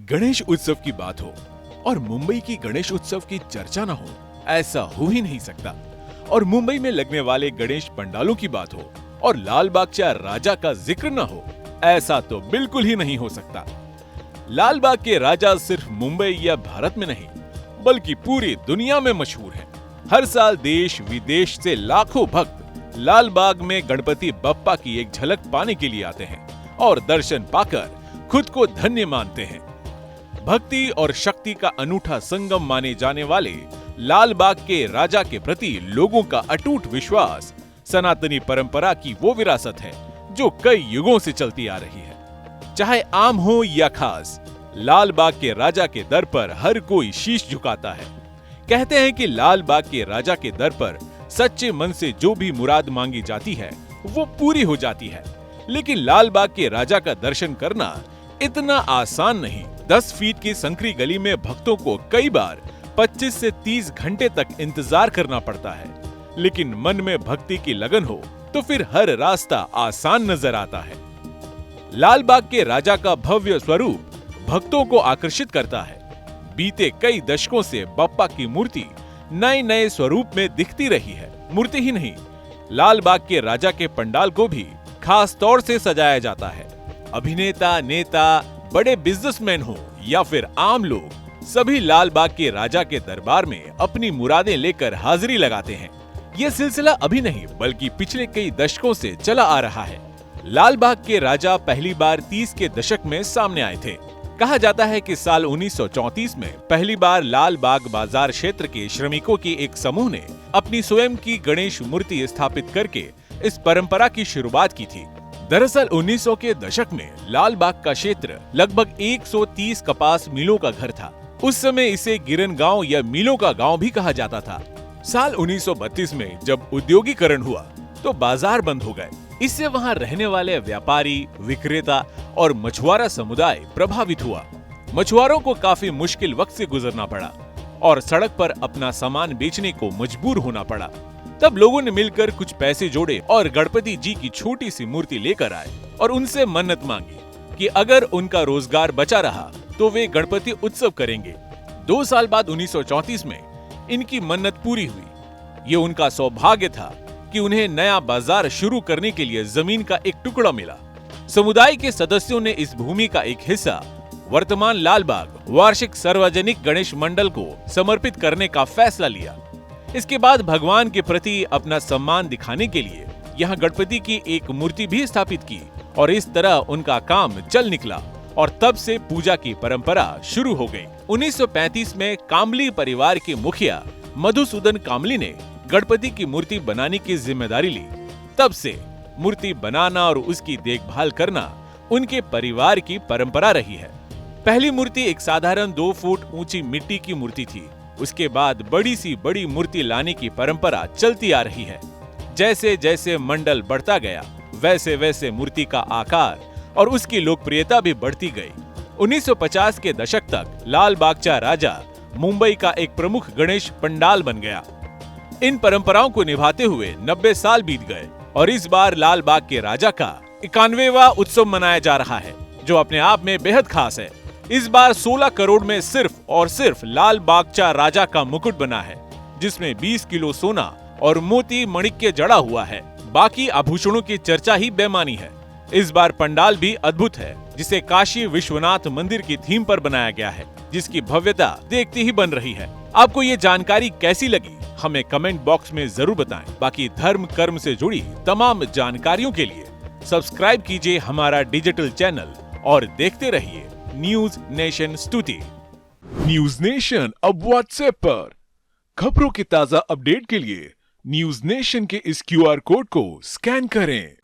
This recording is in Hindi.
गणेश उत्सव की बात हो और मुंबई की गणेश उत्सव की चर्चा ना हो, ऐसा हो ही नहीं सकता। और मुंबई में लगने वाले गणेश पंडालों की बात हो और लाल बागचा राजा का जिक्र ना हो, ऐसा तो बिल्कुल ही नहीं हो सकता। लाल बाग के राजा सिर्फ मुंबई या भारत में नहीं, बल्कि पूरी दुनिया में मशहूर हैं। हर साल देश विदेश से लाखों भक्त लाल बाग में गणपति बप्पा की एक झलक पाने के लिए आते हैं और दर्शन पाकर खुद को धन्य मानते हैं। भक्ति और शक्ति का अनूठा संगम माने जाने वाले लाल बाग के राजा के प्रति लोगों का अटूट विश्वास सनातनी परंपरा की वो विरासत है जो कई युगों से चलती आ रही है। चाहे आम हो या खास, लाल बाग के राजा के दर पर हर कोई शीश झुकाता है। कहते हैं कि लाल बाग के राजा के दर पर सच्चे मन से जो भी मुराद मांगी जाती है वो पूरी हो जाती है। लेकिन लाल बाग के राजा का दर्शन करना इतना आसान नहीं। 10 फीट की संकरी गली में भक्तों को कई बार 25 से 30 घंटे तक इंतजार करना पड़ता है। लेकिन मन में भक्ति की लगन हो तो फिर हर रास्ता आसान नजर आता है। लाल बाग के राजा का भव्य स्वरूप भक्तों को आकर्षित करता है। बीते कई दशकों से बप्पा की मूर्ति नए नए स्वरूप में दिखती रही है। मूर्ति ही नहीं, लाल बाग के राजा के पंडाल को भी खास तौर से सजाया जाता है। अभिनेता, नेता, बड़े बिजनेसमैन हो या फिर आम लोग, सभी लाल बाग के राजा के दरबार में अपनी मुरादें लेकर हाजिरी लगाते हैं। ये सिलसिला अभी नहीं बल्कि पिछले कई दशकों से चला आ रहा है। लाल बाग के राजा पहली बार 30 के दशक में सामने आए थे। कहा जाता है कि साल 1934 में पहली बार लाल बाग बाजार क्षेत्र के श्रमिकों के एक समूह ने अपनी स्वयं की गणेश मूर्ति स्थापित करके इस परंपरा की शुरुआत की थी। दरअसल 1900 के दशक में लाल बाग का क्षेत्र लगभग 130 कपास मिलों का घर था। उस समय इसे गिरन गांव या मिलों का गांव भी कहा जाता था। साल 1932 में जब औद्योगिकरण हुआ तो बाजार बंद हो गए। इससे वहां रहने वाले व्यापारी, विक्रेता और मछुआरा समुदाय प्रभावित हुआ। मछुआरों को काफी मुश्किल वक्त से गुजरना पड़ा और सड़क पर अपना सामान बेचने को मजबूर होना पड़ा। तब लोगों ने मिलकर कुछ पैसे जोड़े और गणपति जी की छोटी सी मूर्ति लेकर आए और उनसे मन्नत मांगी कि अगर उनका रोजगार बचा रहा तो वे गणपति उत्सव करेंगे। 2 साल बाद 1934 में इनकी मन्नत पूरी हुई। ये उनका सौभाग्य था कि उन्हें नया बाजार शुरू करने के लिए जमीन का एक टुकड़ा मिला। समुदाय के सदस्यों ने इस भूमि का एक हिस्सा वर्तमान लाल बाग वार्षिक सार्वजनिक गणेश मंडल को समर्पित करने का फैसला लिया। इसके बाद भगवान के प्रति अपना सम्मान दिखाने के लिए यहाँ गणपति की एक मूर्ति भी स्थापित की और इस तरह उनका काम चल निकला और तब से पूजा की परंपरा शुरू हो गई। 1935 में कामली परिवार के मुखिया मधुसूदन कामली ने गणपति की मूर्ति बनाने की जिम्मेदारी ली। तब से मूर्ति बनाना और उसकी देखभाल करना उनके परिवार की परंपरा रही है। पहली मूर्ति एक साधारण 2 फुट ऊंची मिट्टी की मूर्ति थी। उसके बाद बड़ी सी बड़ी मूर्ति लाने की परंपरा चलती आ रही है। जैसे जैसे मंडल बढ़ता गया वैसे वैसे मूर्ति का आकार और उसकी लोकप्रियता भी बढ़ती गई। 1950 के दशक तक लाल बागचा राजा मुंबई का एक प्रमुख गणेश पंडाल बन गया। इन परंपराओं को निभाते हुए 90 साल बीत गए और इस बार लाल बाग के राजा का 91वां उत्सव मनाया जा रहा है, जो अपने आप में बेहद खास है। इस बार 16 करोड़ में सिर्फ और सिर्फ लाल बागचा राजा का मुकुट बना है, जिसमें 20 किलो सोना और मोती मणिक्य जड़ा हुआ है। बाकी आभूषणों की चर्चा ही बेमानी है। इस बार पंडाल भी अद्भुत है, जिसे काशी विश्वनाथ मंदिर की थीम पर बनाया गया है, जिसकी भव्यता देखती ही बन रही है। आपको ये जानकारी कैसी लगी हमें कमेंट बॉक्स में जरूर बताएं। बाकी धर्म कर्म से जुड़ी तमाम जानकारियों के लिए सब्सक्राइब कीजिए हमारा डिजिटल चैनल और देखते रहिए न्यूज नेशन स्तुति। न्यूज नेशन अब व्हाट्सएप पर। खबरों के ताजा अपडेट के लिए न्यूज नेशन के इस QR कोड को स्कैन करें।